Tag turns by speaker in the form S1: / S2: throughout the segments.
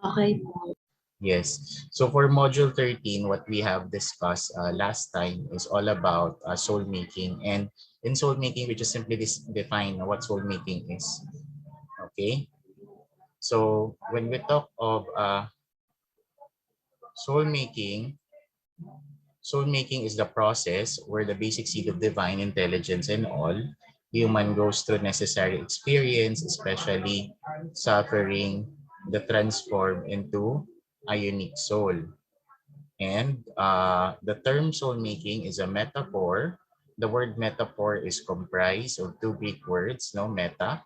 S1: Okay po.
S2: Yes. So for module 13, what we have discussed last time is all about soul making. And in soul making, we just simply define what soul making is. Okay. So when we talk of soul making, soul making is the process where the basic seed of divine intelligence and all human goes through necessary experience, especially suffering, the transform into a unique soul. And the term soul making is a metaphor. The word metaphor is comprised of two Greek words, no, meta,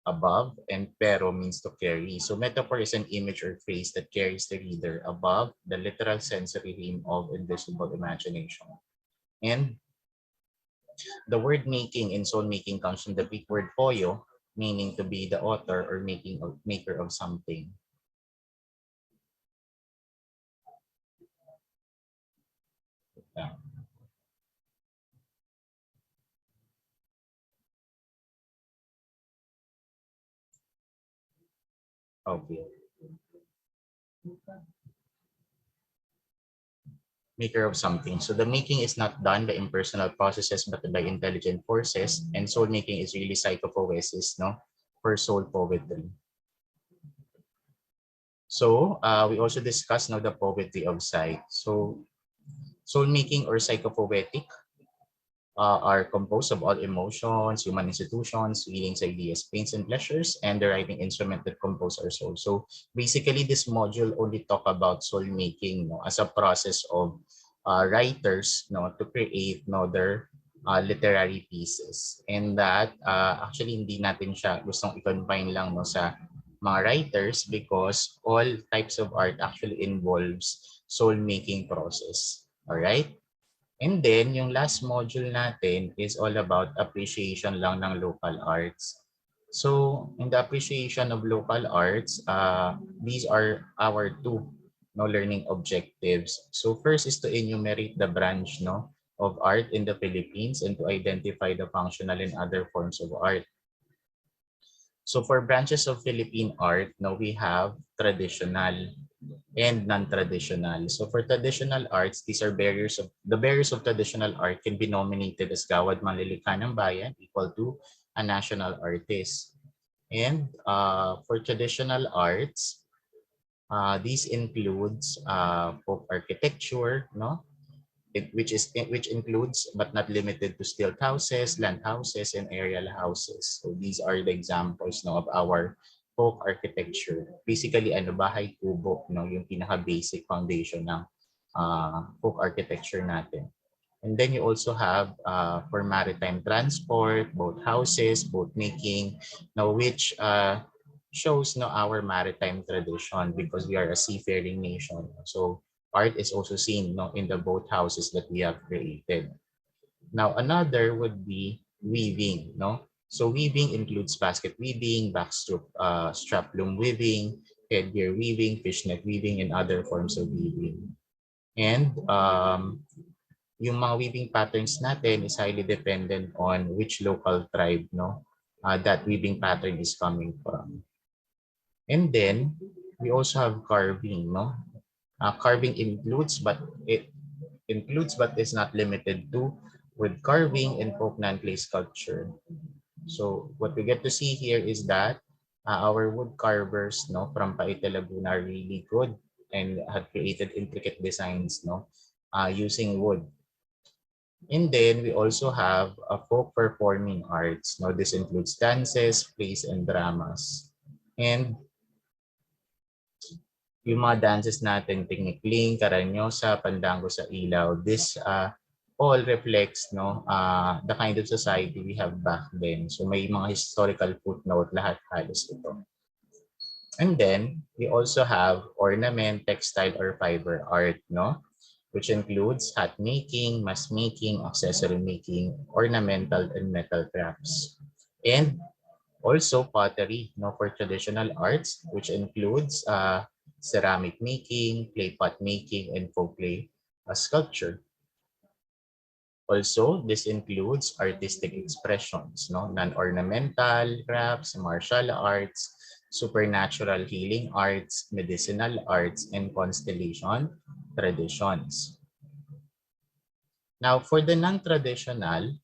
S2: above, and pero means to carry. So metaphor is an image or phrase that carries the reader above the literal sensory realm of invisible imagination. And the word making in soul making comes from the Greek word poio, meaning to be the author or maker of something. Yeah. Okay. Maker of something. So the making is not done by impersonal processes but by intelligent forces. And soul making is really psychopoiesis, no? For soul poetry. So we also discussed now the poetry of sight. So soul making or psychopoetic are composed of all emotions, human institutions, feelings, ideas, pains, and pleasures, and the writing instrument that compose our soul. So basically, this module only talk about soul making, no, as a process of writers, no, to create, no, their literary pieces. And that actually hindi natin siya gustong i-confine lang, no, sa mga writers because all types of art actually involves soul making process. All right? And then, yung last module natin is all about appreciation lang ng local arts. So, in the appreciation of local arts, these are our two learning objectives. So, first is to enumerate the branch of art in the Philippines and to identify the functional and other forms of art. So, for branches of Philippine art, now we have traditional and non-traditional. So for traditional arts, these are barriers of traditional art can be nominated as Gawad Manlilikha ng Bayan equal to a national artist. And for traditional arts, these includes folk architecture, no? Which includes but not limited to stilt houses, land houses, and aerial houses. So these are the examples no, of our folk architecture. Basically, ano, bahay kubo, no, yung pinaka-basic foundation ng folk architecture natin. And then you also have for maritime transport, boat houses, boat making, now which shows no our maritime tradition because we are a seafaring nation. So art is also seen no in the boat houses that we have created. Now another would be weaving, no? So weaving includes basket weaving, backstrap strap loom weaving, headgear weaving, fishnet weaving, and other forms of weaving. And yung mga weaving patterns natin is highly dependent on which local tribe no that weaving pattern is coming from. And then we also have carving, no? Carving includes but is not limited to wood carving and folk non-clay sculpture. So what we get to see here is that our wood carvers no from Paite Laguna are really good and have created intricate designs no using wood. And then we also have a folk performing arts. Now this includes dances, plays, and dramas. And yung mga dances natin, Tingnikling, Karanyosa, Pandango sa Ilaw, this all reflects no the kind of society we have back then. So may mga historical footnote lahat halos ito. And then we also have ornament, textile, or fiber art, no? Which includes hat making, mask making, accessory making, ornamental and metal crafts. And also pottery, no, for traditional arts, which includes ceramic making, clay pot making, and folk clay sculpture. Also, this includes artistic expressions, no, non-ornamental crafts, martial arts, supernatural healing arts, medicinal arts, and constellation traditions. Now, for the non-traditional,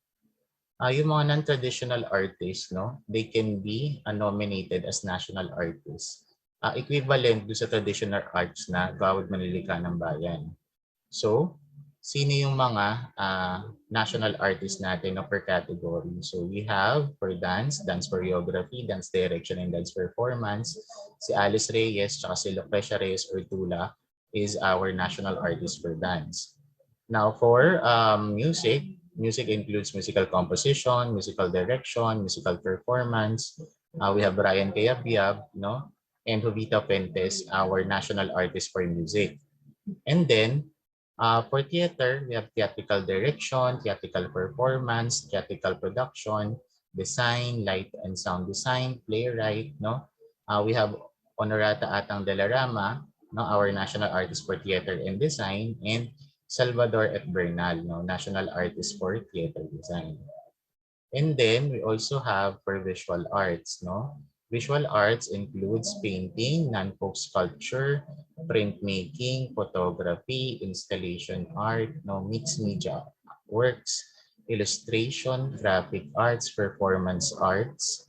S2: yung mga non-traditional artists, no, they can be nominated as national artists. Equivalent do sa traditional arts na gawad manlilika ng bayan. So, sino yung mga national artists natin na per category? So, we have for dance, dance choreography, dance direction, and dance performance. Si Alice Reyes, tsaka si Lucrecia Reyes or Tula is our national artist for dance. Now, for music, music includes musical composition, musical direction, musical performance. We have Brian Cayabyab, no? And Jovita Fuentes, our national artist for music. And then, for theater, we have theatrical direction, theatrical performance, theatrical production, design, light and sound design, playwright, no? We have Honorata Atang de la Rama, no? Our national artist for theater and design, and Salvador F. Bernal, no? National artist for theater design. And then we also have for visual arts, no? Visual arts includes painting, non-folk sculpture, printmaking, photography, installation art, no, mixed media works, illustration, graphic arts, performance arts,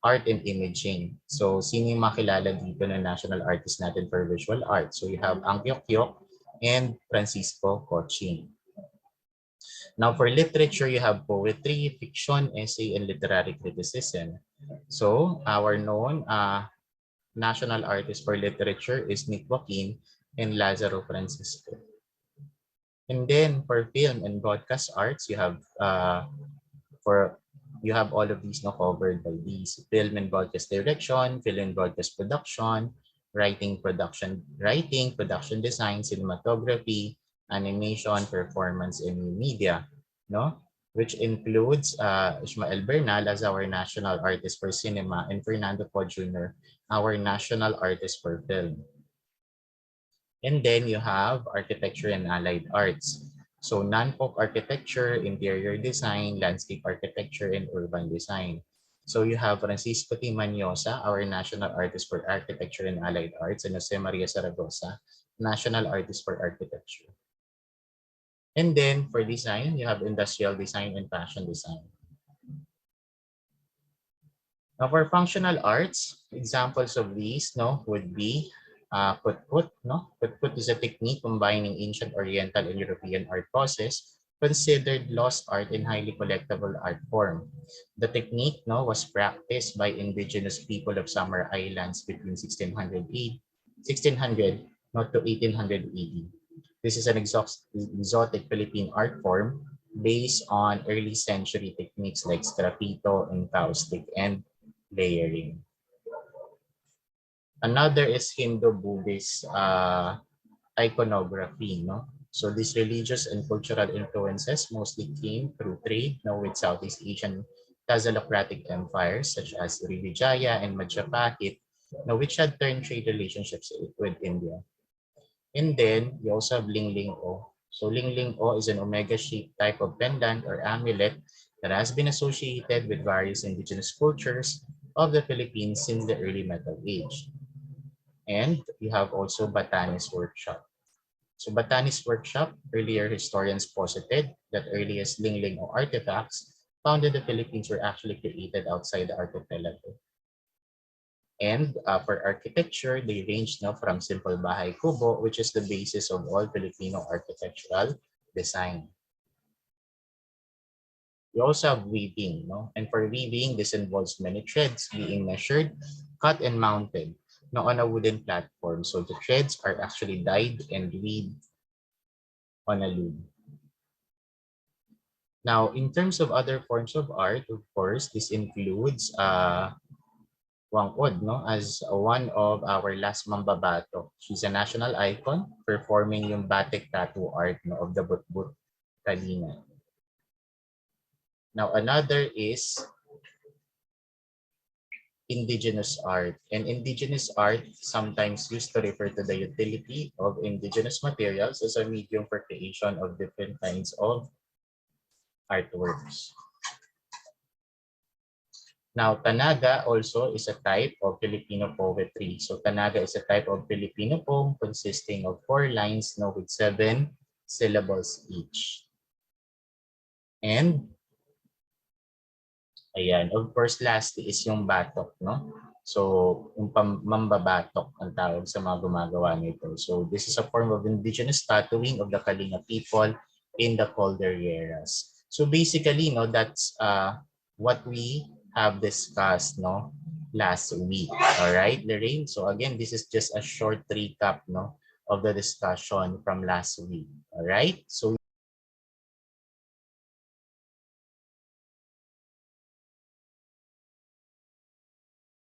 S2: art and imaging. So, sino yung makilala dito na national artist natin for visual arts? So, you have Ang Kyok Kyok and Francisco Coching. Now, for literature, you have poetry, fiction, essay, and literary criticism. So, our known national artist for literature is Nick Joaquin and Lazaro Francisco. And then, for film and broadcast arts, you have all of these now covered by these: film and broadcast direction, film and broadcast production, writing, production design, cinematography, animation, performance, and new media, no? Which includes Ismael Bernal as our national artist for cinema and Fernando Po Jr., our national artist for film. And then you have architecture and allied arts. So non-folk architecture, interior design, landscape architecture, and urban design. So you have Francisco T. Manyosa, our national artist for architecture and allied arts, and Jose Maria Zaragoza, national artist for architecture. And then for design, you have industrial design and fashion design. Now for functional arts, examples of these, no, would be put-put, no? Put-put is a technique combining ancient Oriental and European art process, considered lost art in highly collectible art form. The technique, no, was practiced by indigenous people of Samar Islands between 1600 no, to 1800 AD. This is an exotic Philippine art form based on early century techniques like sgraffito, encaustic, and layering. Another is Hindu-Buddhist iconography. No? So these religious and cultural influences mostly came through trade, no, with Southeast Asian Thalassocratic empires such as Srivijaya and Majapahit, no, which had turned trade relationships with India. And then we also have Lingling-o. So Lingling-o is an omega-shaped type of pendant or amulet that has been associated with various indigenous cultures of the Philippines since the early Metal Age. And you have also Batanes workshop. So Batanes workshop, earlier historians posited that earliest Lingling-o artifacts found in the Philippines were actually created outside the archipelago. And for architecture, they range now from simple bahay kubo, which is the basis of all Filipino architectural design. We also have weaving, no? And for weaving, this involves many threads being measured, cut, and mounted, no, on a wooden platform. So the threads are actually dyed and weaved on a loom. Now, in terms of other forms of art, of course, this includes Wangod, no, as one of our last mambabato. She's a national icon performing yung batik tattoo art, no, of the Butbut Kalinga. Now another is indigenous art. And indigenous art sometimes used to refer to the utility of indigenous materials as a medium for creation of different kinds of artworks. Now, Tanaga also is a type of Filipino poetry. So, Tanaga is a type of Filipino poem consisting of 4 lines, no, with 7 syllables each. And ayan, of course, lastly is yung batok, no? So, yung mambabatok ang tawag sa mga gumagawa nito. So, this is a form of indigenous tattooing of the Kalinga people in the Caldereras. So, basically, no, that's what we have discussed, no, last week. All right, Lorraine? So, again, this is just a short recap, no, of the discussion from last week. All right? So,